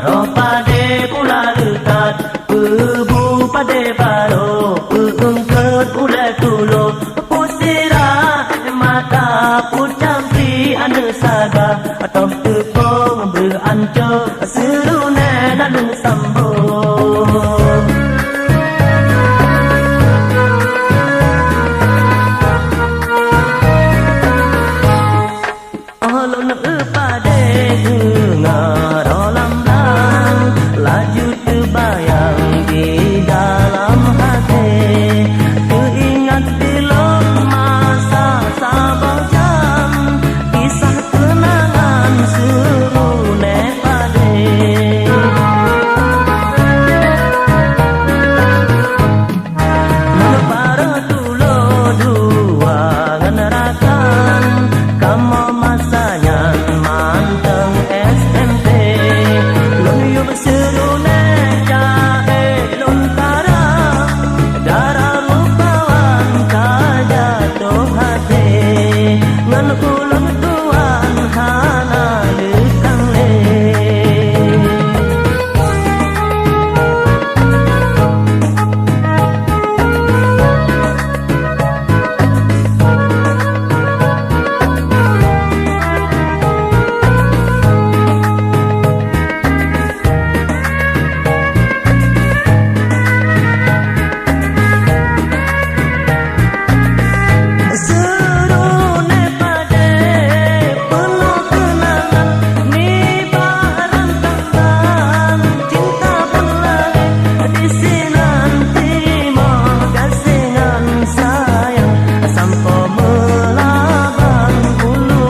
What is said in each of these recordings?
roh pade pula lekat Pebu pade baro Peungkeut ule tulo Pusira mata Pucampi anu saga Tom tepung beranco Serune nanu sambung Olon pade dengar olam lang Laju terbayang di dalam hati Teringat belum masa sabang jam Kisah kenangan serune pade Menepara tulo dua ngenerakan Kamu masanya manteng SMP Lon yu berserune jahe lontara Darah rupawan kajatuh hati Ngan ulun tuan hana lekang le Serune pade penuh kenangan Ni barang tambang cinta pelai Di sinan terima kasingan sayang Sampo melabang ulu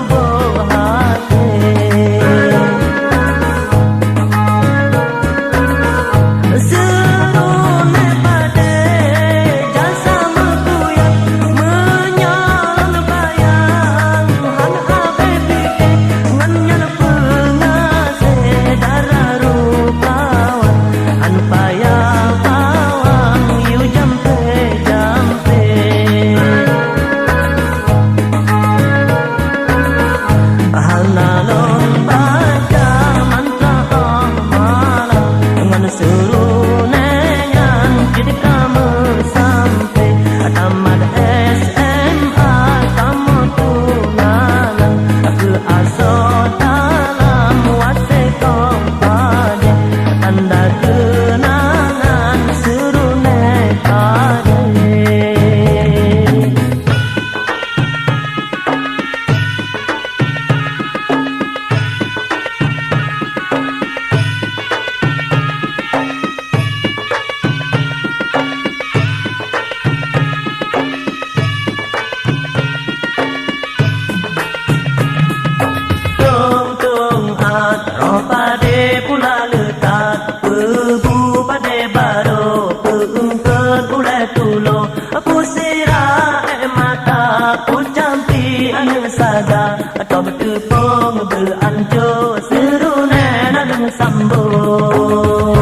hati Serune pade jasa mekuyang Menyalon bayang Han habibi Ngan nyal pengasih darah rupawan Han payah bawang yu jampe-jampe Hal nalon baca mantra malam Ngan serune nyan jadi kamu sampai Tamat SMA kamu tunangan Ke aso dalam wase kompade Tanda kenangan serune pade Tung at roh pade pula lekat Pebu pade baro Peungkeut ule tulo Pusira mata Pucampi anu saga Tom tepung beranco Serune nanu sambung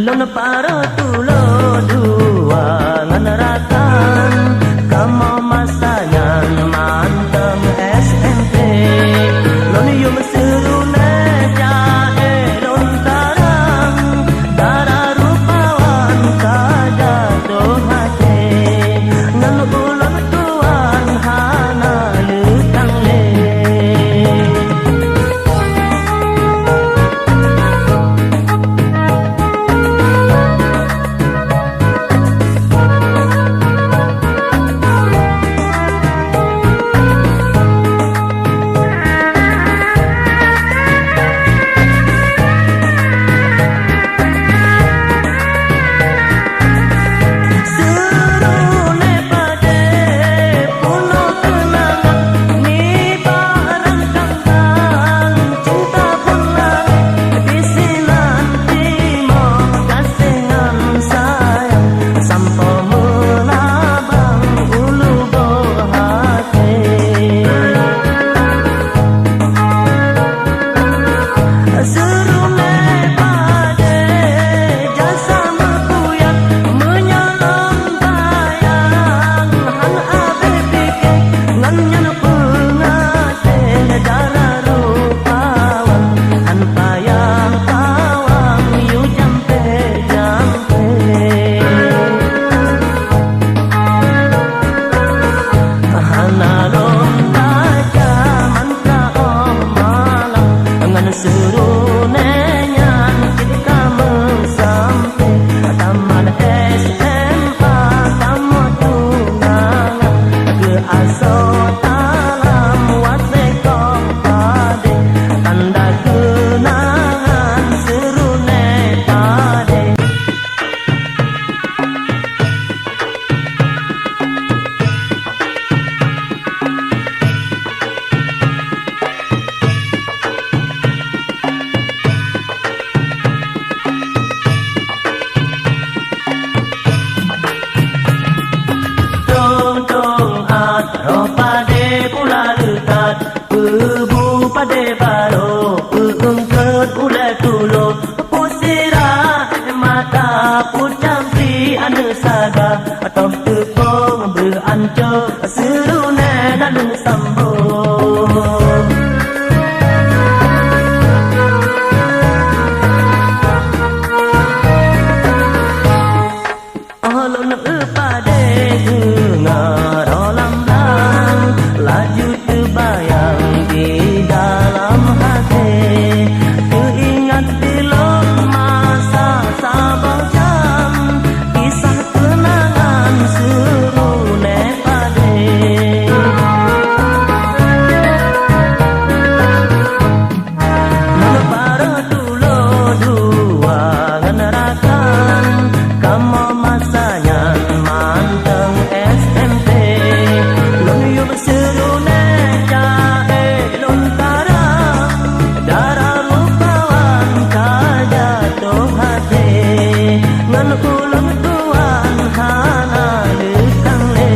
Lon paro tulo dua ngenerakan Kamu masanya manteng SMP Lon yu serune jahe lontara Darah rupawan kajatuh hati Ngan ulun tuan hana lekang le atau tepung berancur seru nenalung sambung. Alun pada dengar olam lang laju terbayang di dalam hati, teringat belum masa sabang jam kisah kenangan seru nepade. Melepara tulo dua ngenerakan kamu masanya manteng SMP lon yo berseru neja elon karang darah rupawan kaja toh hati ngan ulun tuan hana lekang le.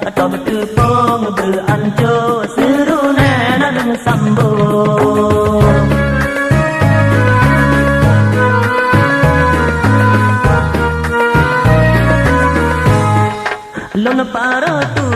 Atau bertepung berancur seru nenalung sambung. Lon para tu